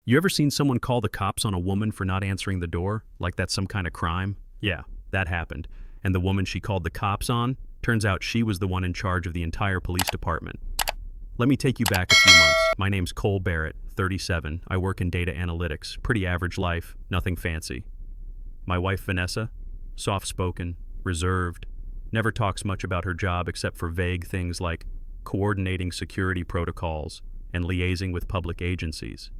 You ever seen someone call the cops on a woman for not answering the door? Like that's some kind of crime? Yeah, that happened. And the woman she called the cops on, turns out she was the one in charge of the entire police department. Let me take you back a few months. My name's Cole Barrett, 37. I work in data analytics. Pretty average life, nothing fancy. My wife Vanessa, soft-spoken, reserved, never talks much about her job except for vague things like coordinating security protocols and liaising with public agencies.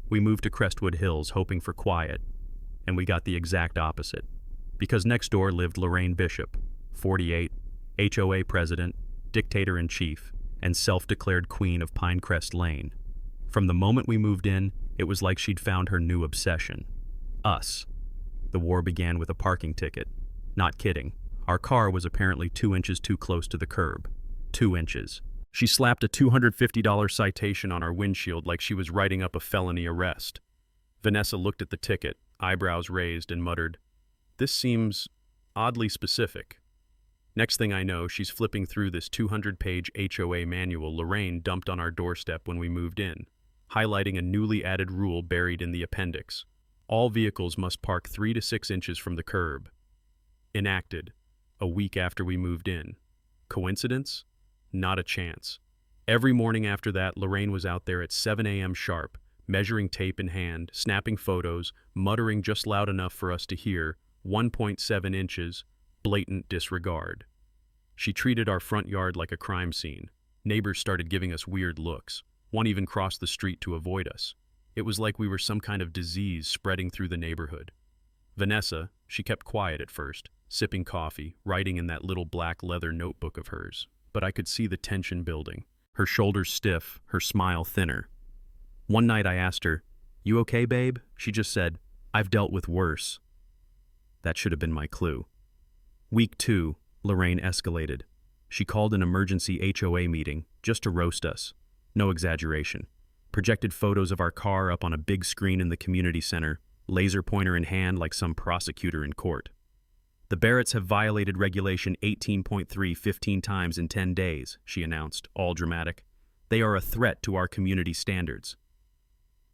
We moved to Crestwood Hills hoping for quiet, and we got the exact opposite. Because next door lived Lorraine Bishop, 48, HOA president, dictator-in-chief, and self-declared queen of Pinecrest Lane. From the moment we moved in, it was like she'd found her new obsession. Us. The war began with a parking ticket. Not kidding. Our car was apparently 2 inches too close to the curb. 2 inches. She slapped a $250 citation on our windshield like she was writing up a felony arrest. Vanessa looked at the ticket, eyebrows raised, and muttered, "This seems oddly specific." Next thing I know, she's flipping through this 200-page HOA manual Lorraine dumped on our doorstep when we moved in, highlighting a newly added rule buried in the appendix. All vehicles must park 3 to 6 inches from the curb. Enacted a week after we moved in. Coincidence? Not a chance. Every morning after that, Lorraine was out there at 7 a.m. sharp, measuring tape in hand, snapping photos, muttering just loud enough for us to hear, 1.7 inches, blatant disregard. She treated our front yard like a crime scene. Neighbors started giving us weird looks. One even crossed the street to avoid us. It was like we were some kind of disease spreading through the neighborhood. Vanessa, she kept quiet at first, sipping coffee, writing in that little black leather notebook of hers. But I could see the tension building. Her shoulders stiff, her smile thinner. One night I asked her, "You okay, babe?" She just said, "I've dealt with worse." That should have been my clue. Week 2, Lorraine escalated. She called an emergency HOA meeting just to roast us. No exaggeration. Projected photos of our car up on a big screen in the community center, laser pointer in hand like some prosecutor in court. "The Barretts have violated Regulation 18.3 15 times in 10 days, she announced, all dramatic. "They are a threat to our community standards."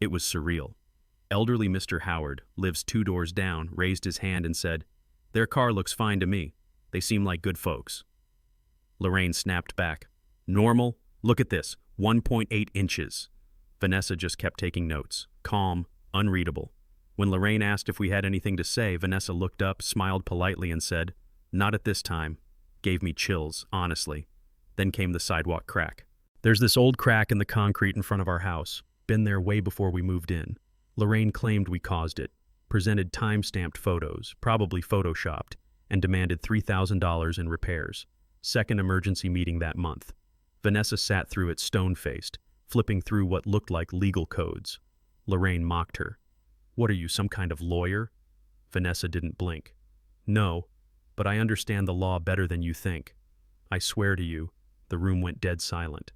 It was surreal. Elderly Mr. Howard, lives 2 doors down, raised his hand and said, "Their car looks fine to me. They seem like good folks." Lorraine snapped back. "Normal? Look at this, 1.8 inches. Vanessa just kept taking notes, calm, unreadable. When Lorraine asked if we had anything to say, Vanessa looked up, smiled politely, and said, "Not at this time." Gave me chills, honestly. Then came the sidewalk crack. "There's this old crack in the concrete in front of our house. Been there way before we moved in. Lorraine claimed we caused it, presented time-stamped photos, probably photoshopped, and demanded $3,000 in repairs. Second emergency meeting that month. Vanessa sat through it stone-faced, flipping through what looked like legal codes. Lorraine mocked her. "What are you, some kind of lawyer?" Vanessa didn't blink. "No, but I understand the law better than you think. I swear to you." The room went dead silent.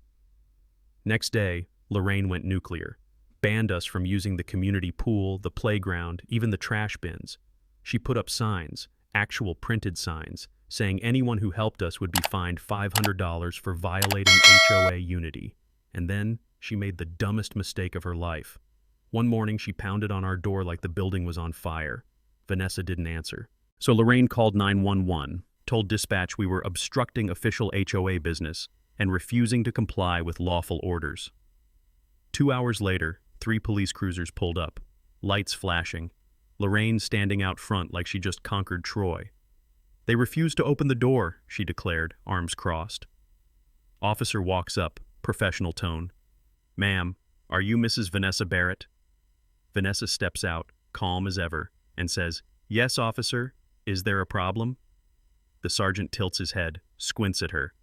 Next day, Lorraine went nuclear. Banned us from using the community pool, the playground, even the trash bins. She put up signs, actual printed signs, saying anyone who helped us would be fined $500 for violating HOA unity. And then she made the dumbest mistake of her life. One morning she pounded on our door like the building was on fire. Vanessa didn't answer. So Lorraine called 911, told dispatch we were obstructing official HOA business and refusing to comply with lawful orders. 2 hours later, 3 police cruisers pulled up, lights flashing, Lorraine standing out front like she just conquered Troy. "They refuse to open the door," she declared, arms crossed. Officer walks up, professional tone. "Ma'am, are you Mrs. Vanessa Barrett?" Vanessa steps out, calm as ever, and says, "Yes, officer. Is there a problem?" The sergeant tilts his head, squints at her,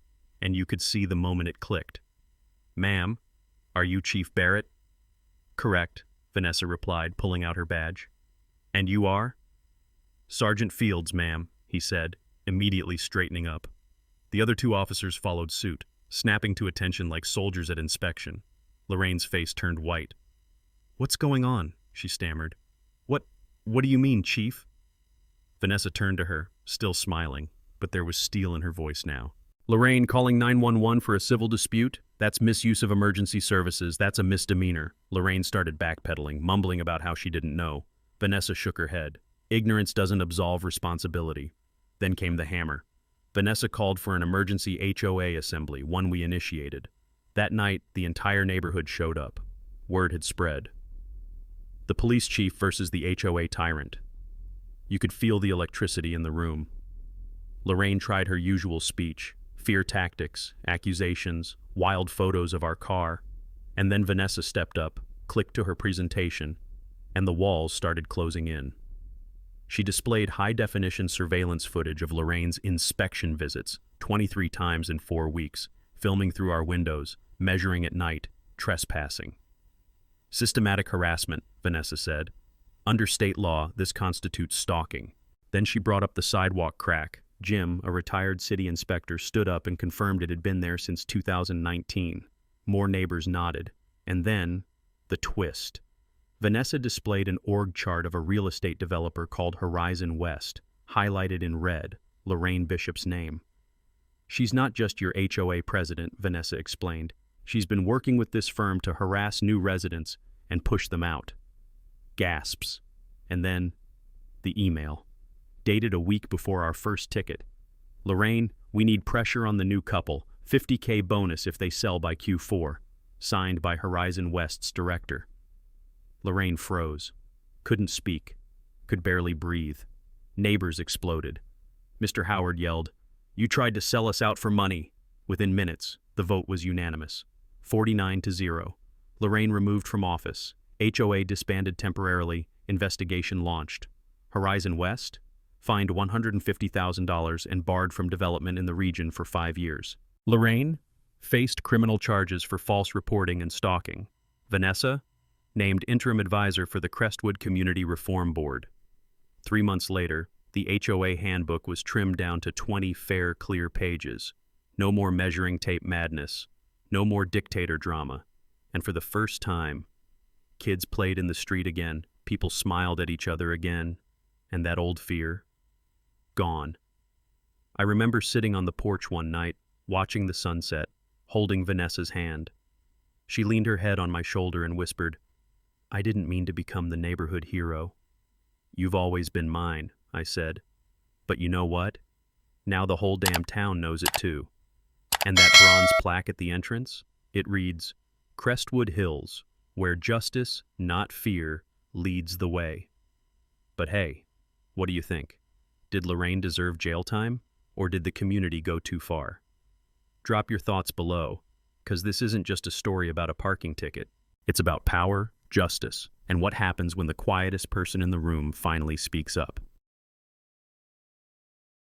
and you could see the moment it clicked. "Ma'am, are you Chief Barrett?" "Correct," Vanessa replied, pulling out her badge. "And you are?" "Sergeant Fields, ma'am," he said, immediately straightening up. The other 2 officers followed suit, snapping to attention like soldiers at inspection. Lorraine's face turned white. "What's going on?" she stammered. What do you mean, Chief?" Vanessa turned to her, still smiling, but there was steel in her voice now. Lorraine, calling 911 for a civil dispute? That's misuse of emergency services. That's a misdemeanor. Lorraine started backpedaling, mumbling about how she didn't know. Vanessa shook her head. Ignorance doesn't absolve responsibility. Then came the hammer. Vanessa called for an emergency HOA assembly, one we initiated. That night, the entire neighborhood showed up. Word had spread. The police chief versus the HOA tyrant. You could feel the electricity in the room. Lorraine tried her usual speech, fear tactics, accusations, wild photos of our car, and then Vanessa stepped up, clicked to her presentation, and the walls started closing in. She displayed high-definition surveillance footage of Lorraine's inspection visits 23 times in 4 weeks, filming through our windows, measuring at night, trespassing. Systematic harassment, Vanessa said. Under state law, this constitutes stalking. Then she brought up the sidewalk crack. Jim, a retired city inspector, stood up and confirmed it had been there since 2019. More neighbors nodded. And then, the twist. Vanessa displayed an org chart of a real estate developer called Horizon West, highlighted in red, Lorraine Bishop's name. She's not just your HOA president, Vanessa explained. She's been working with this firm to harass new residents and push them out. Gasps. And then, the email. Dated a week before our first ticket. Lorraine, we need pressure on the new couple. $50K bonus if they sell by Q4. Signed by Horizon West's director. Lorraine froze. Couldn't speak. Could barely breathe. Neighbors exploded. Mr. Howard yelled, "You tried to sell us out for money." Within minutes, the vote was unanimous. 49-0. Lorraine removed from office. HOA disbanded temporarily. Investigation launched. Horizon West? Fined $150,000 and barred from development in the region for 5 years. Lorraine? Faced criminal charges for false reporting and stalking. Vanessa? Named interim advisor for the Crestwood Community Reform Board. 3 months later, the HOA handbook was trimmed down to 20 fair, clear pages. No more measuring tape madness. No more dictator drama. And for the first time, kids played in the street again. People smiled at each other again. And that old fear? Gone. I remember sitting on the porch one night, watching the sunset, holding Vanessa's hand. She leaned her head on my shoulder and whispered, "I didn't mean to become the neighborhood hero." "You've always been mine," I said. "But you know what? Now the whole damn town knows it too." And that bronze plaque at the entrance? It reads, "Crestwood Hills, where justice, not fear, leads the way." But hey, what do you think? Did Lorraine deserve jail time, or did the community go too far? Drop your thoughts below, because this isn't just a story about a parking ticket. It's about power, justice, and what happens when the quietest person in the room finally speaks up.